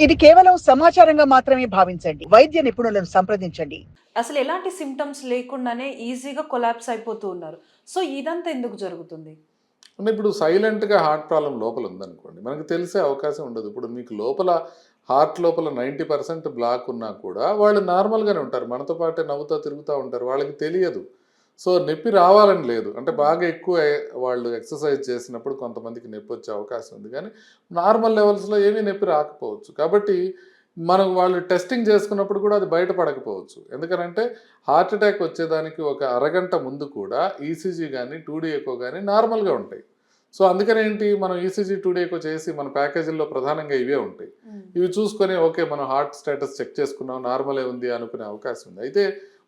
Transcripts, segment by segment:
ఇది కేవలం సమాచారంగా మాత్రమే భావించండి. వైద్య నిపుణులను సంప్రదించండి. అసలు ఎలాంటి సింప్టమ్స్ లేకుండానే ఈజీగా కొలాప్స్ అయిపోతూ ఉన్నారు. సో, ఇదంతా ఎందుకు జరుగుతుంది? అంటే ఇప్పుడు సైలెంట్‌గా హార్ట్ ప్రాబ్లమ్ లోపల ఉందనుకోండి. మనకు తెలిసే అవకాశం ఉండదు. ఇప్పుడు మీకు లోపల హార్ట్ లోపల 90% బ్లాక్ ఉన్నా కూడా వాళ్ళు నార్మల్‌గానే ఉంటారు. మనతో పాటే నవ్వుతా తిరుగుతా ఉంటారు. వాళ్ళకి తెలియదు. సో, నొప్పి రావాలని లేదు. అంటే బాగా ఎక్కువ వాళ్ళు ఎక్సర్సైజ్ చేసినప్పుడు కొంతమందికి నొప్పొచ్చే అవకాశం ఉంది. కానీ నార్మల్ లెవెల్స్‌లో ఏమీ నొప్పి రాకపోవచ్చు. కాబట్టి మనం వాళ్ళు టెస్టింగ్ చేసుకున్నప్పుడు కూడా అది బయటపడకపోవచ్చు. ఎందుకనంటే హార్ట్ అటాక్ వచ్చేదానికి ఒక అరగంట ముందు కూడా ఈసీజీ గాని, 2డీ ఎకో గాని నార్మల్‌గా ఉంటాయి. సో, అందుకనేంటి మనం ఈసీజీ, 2డీ ఎకో చేసి మన ప్యాకేజీల్లో ప్రధానంగా ఇవే ఉంటాయి. ఇవి చూసుకొని ఓకే మనం హార్ట్ స్టేటస్ చెక్ చేసుకున్నాం నార్మలే ఉంది అనుకునే అవకాశం ఉంది. అయితే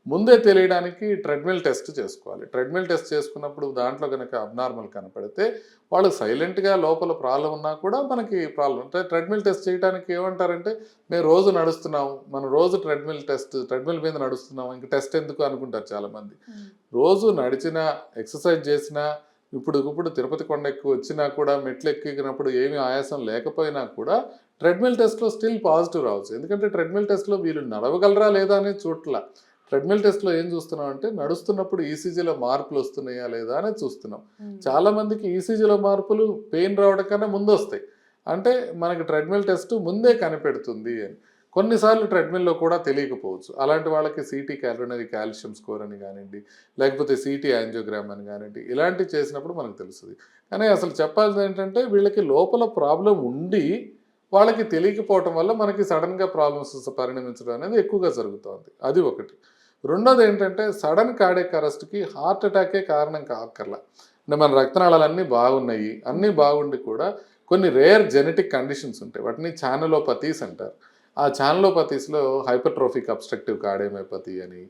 ముందే తెలియడానికి ట్రెడ్మిల్ టెస్ట్ చేసుకోవాలి. ట్రెడ్మిల్ టెస్ట్ చేసుకున్నప్పుడు దాంట్లో కనుక అబ్నార్మల్ కనపడితే వాళ్ళు సైలెంట్‌గా లోపల ప్రాబ్లమ్ ఉన్నా కూడా మనకి ప్రాబ్లమ్ అంటే ట్రెడ్మిల్ టెస్ట్ చేయడానికి ఏమంటారంటే మేము రోజు నడుస్తున్నాం. మనం రోజు ట్రెడ్మిల్ మీద నడుస్తున్నాం. ఇంక టెస్ట్ ఎందుకు అనుకుంటారు చాలామంది. రోజు నడిచినా, ఎక్సర్సైజ్ చేసినా ఇప్పుడు తిరుపతి కొండ ఎక్కి వచ్చినా కూడా మెట్లు ఎక్కినప్పుడు ఏమీ ఆయాసం లేకపోయినా కూడా ట్రెడ్మిల్ టెస్ట్‌లో స్టిల్ పాజిటివ్ రావచ్చు. ఎందుకంటే ట్రెడ్మిల్ టెస్ట్‌లో వీళ్ళు నడవగలరా లేదా అనేది చూడట్ల. ట్రెడ్మిల్ టెస్ట్‌లో ఏం చూస్తున్నాం అంటే నడుస్తున్నప్పుడు ఈసీజీలో మార్పులు వస్తున్నాయా లేదా అనేది చూస్తున్నాం. చాలామందికి ఈసీజీలో మార్పులు పెయిన్ రావడం కన్నా ముందొస్తాయి. అంటే మనకి ట్రెడ్మిల్ టెస్ట్ ముందే కనిపెడుతుంది అని. కొన్నిసార్లు ట్రెడ్మిల్‌లో కూడా తెలియకపోవచ్చు. అలాంటి వాళ్ళకి సీటీ కారోనరీ కాల్షియం స్కోర్ అని కానివ్వండి, లేకపోతే సీటీ యాంజియోగ్రామ్ అని కానివ్వండి, ఇలాంటివి చేసినప్పుడు మనకు తెలుస్తుంది. కానీ అసలు చెప్పాల్సింది ఏంటంటే వీళ్ళకి లోపల ప్రాబ్లం ఉండి వాళ్ళకి తెలియకపోవటం వల్ల మనకి సడన్‌గా ప్రాబ్లమ్స్ పరిణమించడం అనేది ఎక్కువగా జరుగుతోంది. అది ఒకటి. రెండోది ఏంటంటే సడన్ కార్డియాక్ అరెస్ట్‌కి హార్ట్ అటాకే కారణం కాక్కర్లా. అంటే మన రక్తనాళాలన్నీ బాగున్నాయి. అన్నీ బాగుండి కూడా కొన్ని రేర్ జెనెటిక్ కండిషన్స్ ఉంటాయి. వాటిని ఛానలోపతీస్ అంటారు. ఆ ఛానలోపతీస్‌లో హైపర్ట్రోఫిక్ అబ్స్ట్రక్టివ్ కార్డియోమయోపతి అని,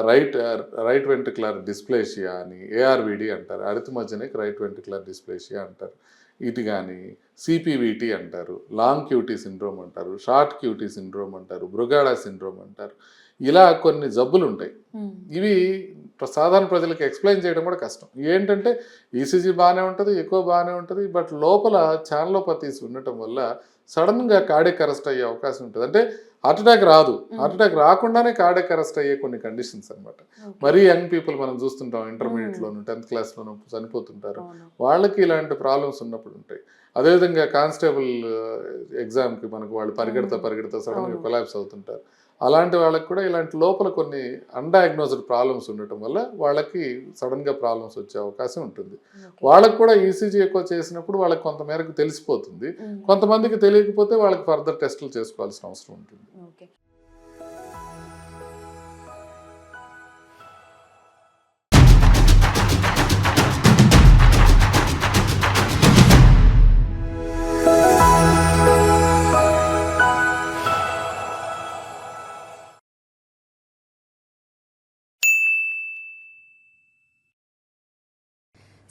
రైట్ వెంట్రిక్యులర్ డిస్ప్లేషియా అని, ఏఆర్‌విడి అంటారు. అరిథ్మోజెనిక్ రైట్ వెంట్రిక్యులర్ డిస్ప్లేషియా అంటారు. ఇది గాని సిపివిటి అంటారు, లాంగ్ క్యూటీ సిండ్రోమ్ అంటారు, షార్ట్ క్యూటీ సిండ్రోమ్ అంటారు, బ్రుగాడా సిండ్రోమ్ అంటారు. ఇలా కొన్ని జబ్బులు ఉంటాయి. ఇవి సాధారణ ప్రజలకు ఎక్స్ప్లెయిన్ చేయడం కూడా కష్టం. ఏంటంటే ఈసీజీ బాగానే ఉంటుంది, ఎక్కువ బాగానే ఉంటుంది. బట్ లోపల ఛానలోపతీస్ ఉండటం వల్ల సడన్గా కార్డియాక్ అరెస్ట్ అయ్యే అవకాశం ఉంటుంది. అంటే హార్ట్ అటాక్ రాదు, హార్ట్ అటాక్ రాకుండానే కార్డియాక్ అరెస్ట్ అయ్యే కొన్ని కండిషన్స్ అనమాట. మరీ యంగ్ పీపుల్ మనం చూస్తుంటాం, ఇంటర్మీడియట్లోను 10th క్లాస్లోను చనిపోతుంటారు. వాళ్ళకి ఇలాంటి ప్రాబ్లమ్స్ ఉన్నప్పుడు ఉంటాయి. అదేవిధంగా కానిస్టేబుల్ ఎగ్జామ్కి మనకు వాళ్ళు పరిగెడతా సడన్గా కొలాప్స్ అవుతుంటారు. అలాంటి వాళ్ళకి కూడా ఇలాంటి లోపల కొన్ని అన్‌డయాగ్నోస్డ్ ప్రాబ్లమ్స్ ఉండటం వల్ల వాళ్ళకి సడన్గా ప్రాబ్లమ్స్ వచ్చే అవకాశం ఉంటుంది. వాళ్ళకి కూడా ఈసీజీ ఎక్కువ చేసినప్పుడు వాళ్ళకి కొంత మేరకు తెలిసిపోతుంది. కొంతమందికి తెలియకపోతే వాళ్ళకి ఫర్దర్ టెస్టులు చేసుకోవాల్సిన అవసరం ఉంటుంది. ఓకే.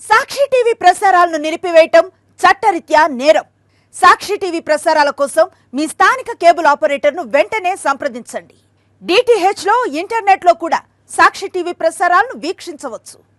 సాక్షి టీవీ ప్రసారాలను నిలిపివేయటం చట్టరీత్యా నేరం. సాక్షి టీవీ ప్రసారాల కోసం మీ స్థానిక కేబుల్ ఆపరేటర్ను వెంటనే సంప్రదించండి. డిటిహెచ్లో, ఇంటర్నెట్లో కూడా సాక్షి టీవీ ప్రసారాలను వీక్షించవచ్చు.